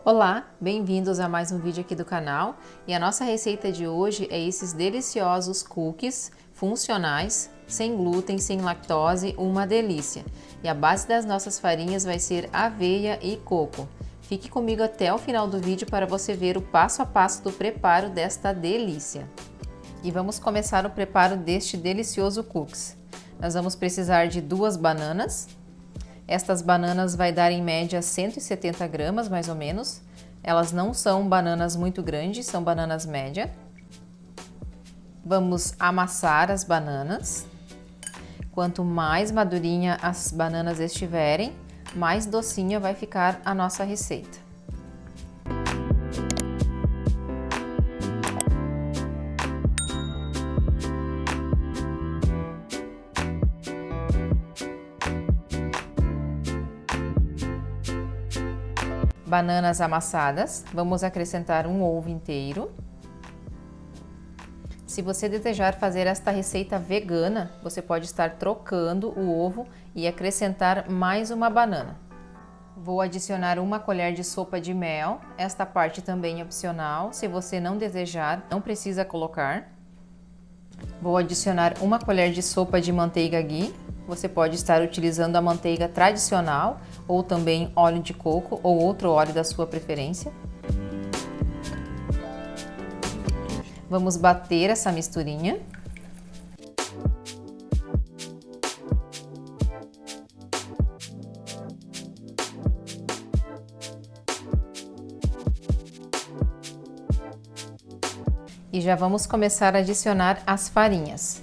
Olá, bem-vindos a mais um vídeo aqui do canal e a nossa receita de hoje é esses deliciosos cookies funcionais, sem glúten, sem lactose, uma delícia. E a base das nossas farinhas vai ser aveia e coco. Fique comigo até o final do vídeo para você ver o passo a passo do preparo desta delícia. E vamos começar o preparo deste delicioso cookies. Nós vamos precisar de 2 bananas. Estas bananas vai dar em média 170 gramas, mais ou menos. Elas não são bananas muito grandes, são bananas média. Vamos amassar as bananas. Quanto mais madurinha as bananas estiverem, mais docinha vai ficar a nossa receita. Bananas amassadas, vamos acrescentar um ovo inteiro. Se você desejar fazer esta receita vegana, você pode estar trocando o ovo e acrescentar mais uma banana. Vou adicionar 1 colher de sopa de mel, esta parte também é opcional, se você não desejar, não precisa colocar. Vou adicionar 1 colher de sopa de manteiga ghee. Você pode estar utilizando a manteiga tradicional ou também óleo de coco ou outro óleo da sua preferência. Vamos bater essa misturinha. E já vamos começar a adicionar as farinhas.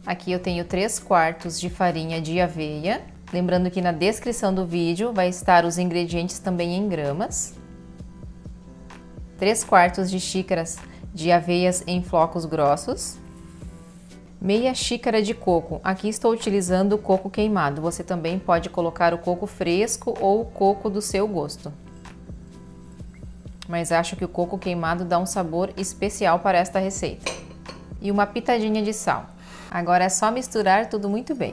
Aqui eu tenho 3/4 de farinha de aveia. Lembrando que na descrição do vídeo vai estar os ingredientes também em gramas. 3/4 de xícaras de aveias em flocos grossos. Meia xícara de coco. Aqui estou utilizando o coco queimado. Você também pode colocar o coco fresco ou o coco do seu gosto. Mas acho que o coco queimado dá um sabor especial para esta receita. E uma pitadinha de sal. Agora é só misturar tudo muito bem.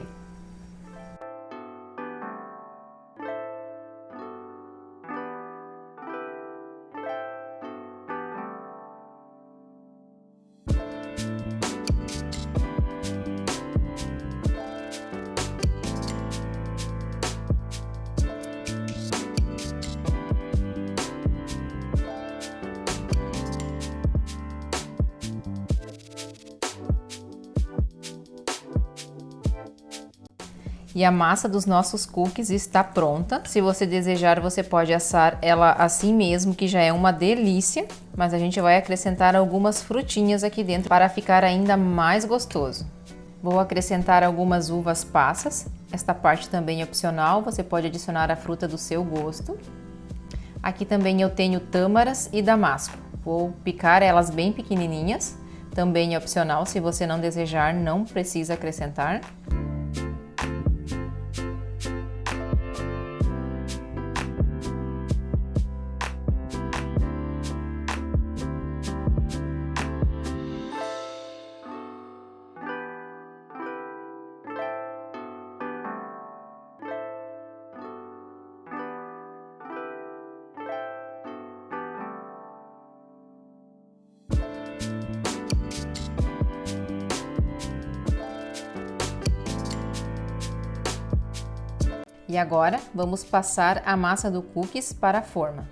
E a massa dos nossos cookies está pronta. Se você desejar, você pode assar ela assim mesmo, que já é uma delícia. Mas a gente vai acrescentar algumas frutinhas aqui dentro para ficar ainda mais gostoso. Vou acrescentar algumas uvas passas. Esta parte também é opcional, você pode adicionar a fruta do seu gosto. Aqui também eu tenho tâmaras e damasco. Vou picar elas bem pequenininhas. Também é opcional, se você não desejar, não precisa acrescentar. E agora, vamos passar a massa do cookies para a forma.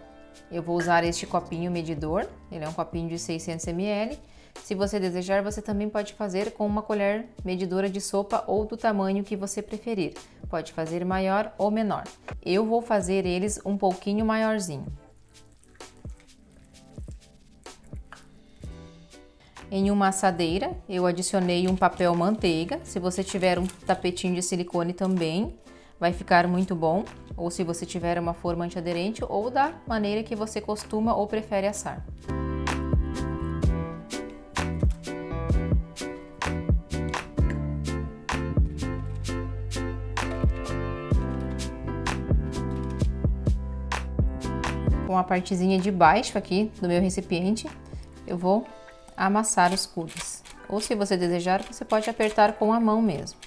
Eu vou usar este copinho medidor, ele é um copinho de 600 ml. Se você desejar, você também pode fazer com uma colher medidora de sopa ou do tamanho que você preferir. Pode fazer maior ou menor. Eu vou fazer eles um pouquinho maiorzinho. Em uma assadeira, eu adicionei um papel manteiga. Se você tiver um tapetinho de silicone também, vai ficar muito bom, ou se você tiver uma forma antiaderente, ou da maneira que você costuma ou prefere assar. Com a partezinha de baixo aqui do meu recipiente, eu vou amassar os cookies. Ou se você desejar, você pode apertar com a mão mesmo.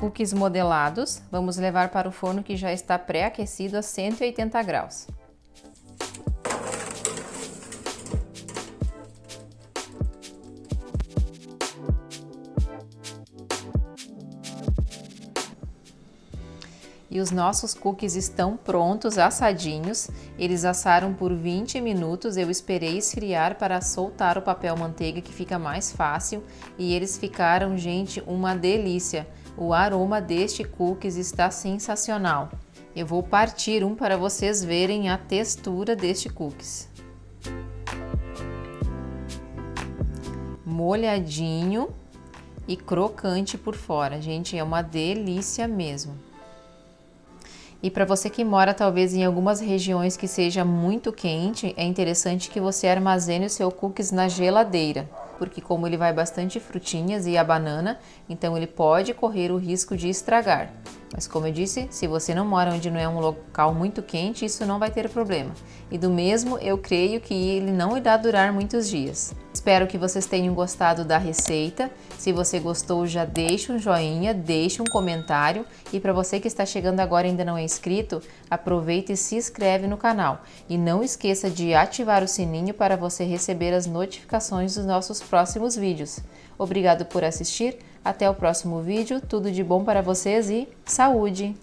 Cookies modelados, vamos levar para o forno que já está pré-aquecido a 180 graus. E os nossos cookies estão prontos, assadinhos. Eles assaram por 20 minutos, eu esperei esfriar para soltar o papel manteiga, que fica mais fácil. E eles ficaram, gente, uma delícia. O aroma deste cookies está sensacional. Eu vou partir um para vocês verem a textura deste cookies. Molhadinho e crocante por fora, gente, é uma delícia mesmo. E para você que mora talvez em algumas regiões que seja muito quente, é interessante que você armazene o seu cookies na geladeira, porque como ele vai bastante frutinhas e a banana, então ele pode correr o risco de estragar. Mas como eu disse, se você não mora onde não é um local muito quente, isso não vai ter problema. E do mesmo, eu creio que ele não irá durar muitos dias. Espero que vocês tenham gostado da receita. Se você gostou, já deixa um joinha, deixa um comentário. E para você que está chegando agora e ainda não é inscrito, aproveita e se inscreve no canal. E não esqueça de ativar o sininho para você receber as notificações dos nossos próximos vídeos. Obrigado por assistir, até o próximo vídeo, tudo de bom para vocês e saúde!